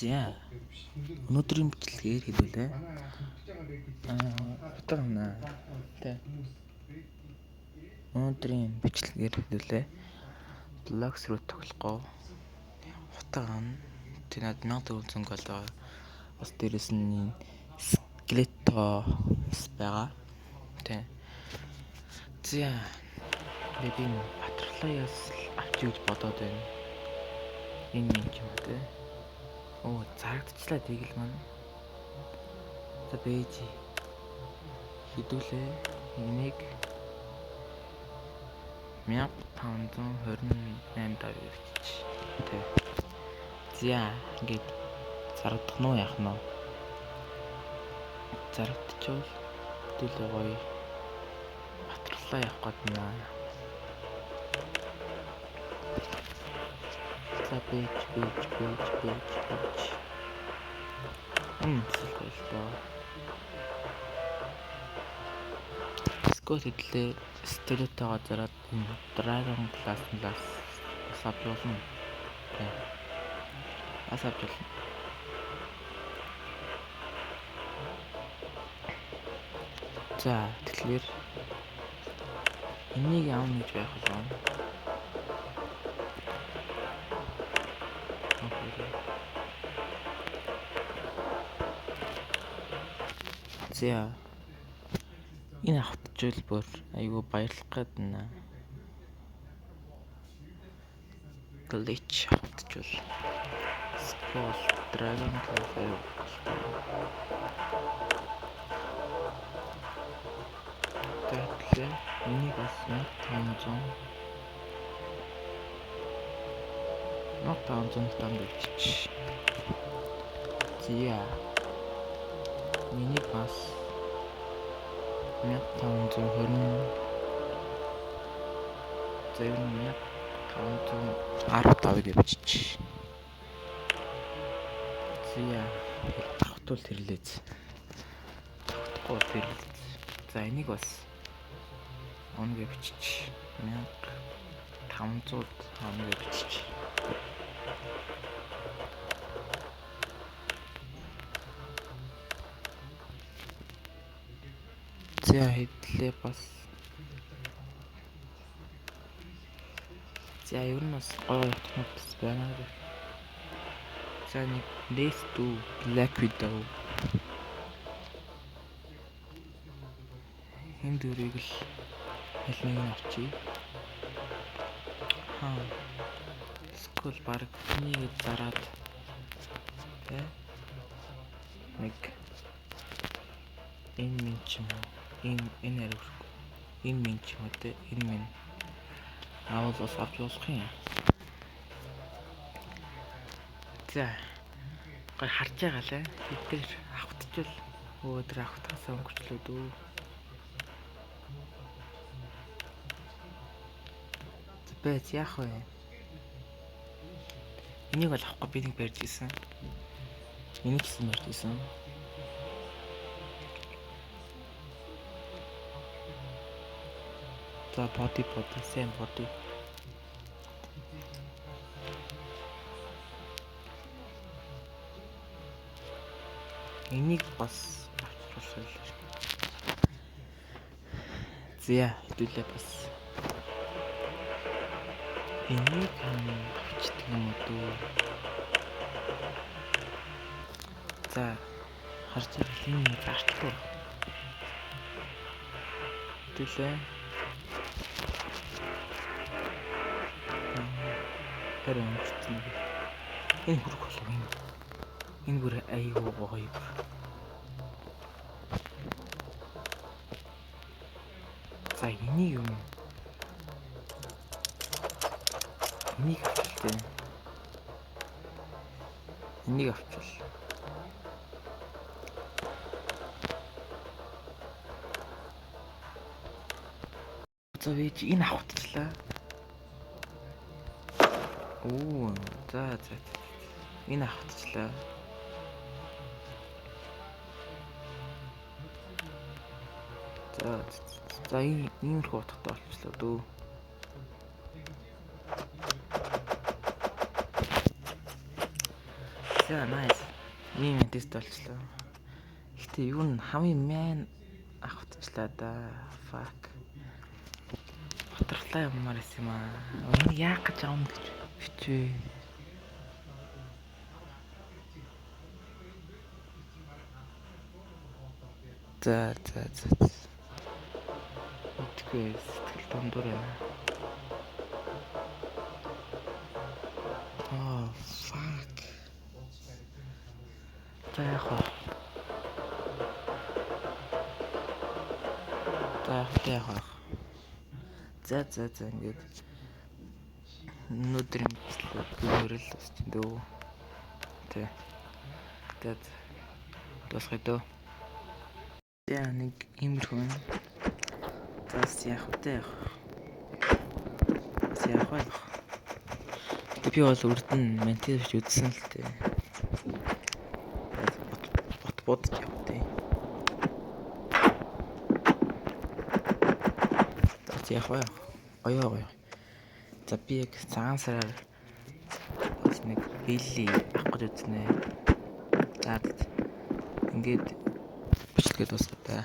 За өнөөдрийн бичлэгээр хэлүүлээ. Утгана. Тэ. Өнөөдрийн бичлэгээр хэлүүлээ. Блокс руу тоглохгүй. Утгана. Тэнад 1400 гол байгаа. Бас дээрэс нь скелето байгаа. Тэ. За би батрлааяас авч гэж бодоод байна. Энэ юм тэ. Оо, зарагдчихлаа тэгэл маань. За бэж хідүүлээ. Энийг 1528 даа гэж. Тэ. За ингээд зарагдах нь яах нь вэ? Зарагдчихвал хідүүлээ гоё. Батрлаа явах гээд наа. За бэж. Сэлгүй л доо. Скот хэдлээ стелетойгоо зараад Dragon Class асаабуулна. Асаабуулна. За тэгэхээр энийг аавна гэж байх болов. За энэ автжул бүр айгүй баярлах гээд байна. Glitch автжул. Скол Dragon Class тэгэхээр энийг бас 1500 тавьчих. Зя энийг бас 1520 зөв 1510 тавьчих. Зя тавтуул тэрлээз. Тавтахгүй тэрлээз. За энийг бас оног бичиж 1500 оног бичиж. За хэдлээ бас. За ер нь бас гоё утгууд байна. За нэг Let's do Black Widow. Энэ дөрийг л хэлмийг нь авчий. Скул баг энийг зараад тэ нэг энэ минь ч юм уу энэ ариггүй энэ минь ч юм уу тэ энэ минь аваад бас авч болох юм. За гой харж байгаа лээ. Бид авахтчил өөдөр авахтасаа өнгөрчлөө дөө. Бэт яах вэ? Энийг бол авахгүй би нэг барьж ийсэн. Энийг ч барьж ийсэн. За body сайн body. Энийг бас авчихсан. Зя хэдүүлээ бас. Энийг авчдаг юм уу дөө. За харж байгаа энэ зарчлаа. Хэдүүлээ. Харин энэ хүрх болов юм. Энэ бүр айгүй гоё. За энийг юм. Энийг авчихлаа. Энийг авчихвал. За би энэ авчихлаа. Оо, за. Энэ авчихлаа. За иймэрхүү утгатай болчихлоо дөө. За nice. Ийм тест болчлоо. Гэтэ юу н хамгийн мэн авахтчлаа да. Fuck. Батархлаа юмар юм аа. Өнөө яах гэж аавна гэж бичвэ. За. Үгүй сэтгэл дундуур байна. Oh fuck. За яах вэ? За ингээд өнөөдрийн бичлэг л үсчин дөө. Тэ. Дуусгая дөө. Яа нэг иймэрхүү байна. Тас яах вэ? Би бол үрдэн ментэж үзсэн л дээ. Бодож явтыг. Тас яах вэ? Гоё. За би яг цагаан сараар нэг хилли авах гэж үзнэ. За ингээд бичлэгээ дуусгая.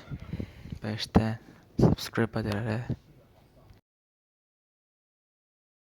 Баяртай. Subscribe-а дээрээ.